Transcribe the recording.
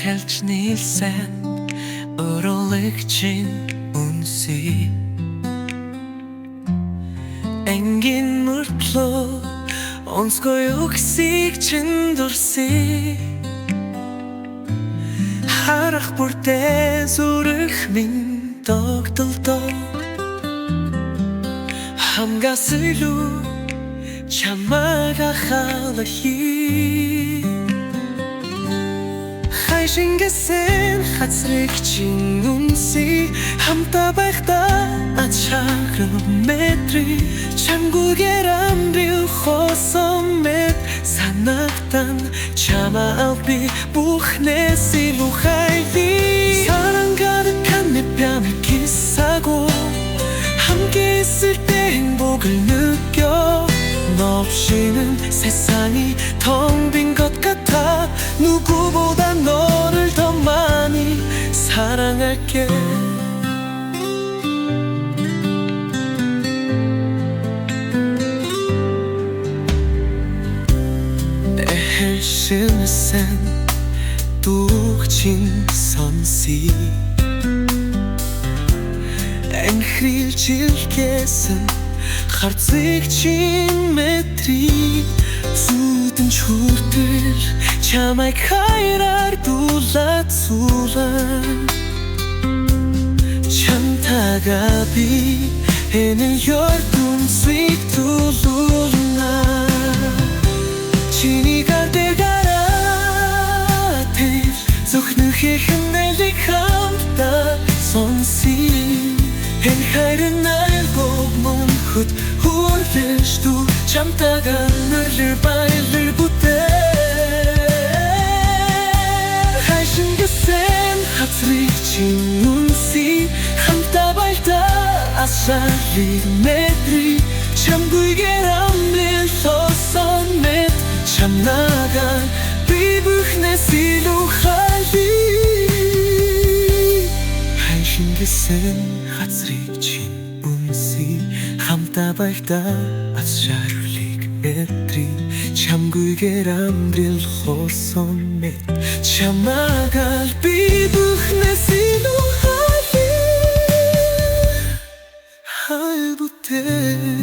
хэлж нийлсэн уруулагчийн үнсий энгийн мөртлөө онцгой үгсийг чин дурсий харах бүртээ зүрх минь тогтолдоо хамгаас илүү чамайг ахалахи хайшингсэн хацрыг чин үнсий хамтаа байхдаа ачаарах мэдрий чамгүйгээр амрил хосон мэд санагтан чамаа алби бүхнээс илүү хайли 사랑 가득한 내 뺨을 키싸고 함께 있을 때 행복을 느껴 너 없이는 세상이 텅 빈 것 같아 누구보다 너를 더 많이 사랑할게 내 hel심을 센 뚝진 선시 앵크릴 질게슨 харцыг чин мэдрий зүудэн чүртэл чамайг хайраар дулаад суулан чамтайгаа би энэ ертөнцийг дуулуулна чиний гар дээр гараад зөвхнөхийн нэлийг хамтдаа сонсий энэ хайрын 알고 멈칫 울려도 잠다가 너를 발을 붙대 하신 그센 하트릭 진운시 함따 발다 아살리 메드리 잠구이게 람릴 서선 맷 잠나간 비부χν에 시루 할리 하신 그센 하트릭 진운시 함따 발다 아살리 메드리 잠구이게 람릴 서선 맷 잠나간 비부χν에 시루 할리 할부테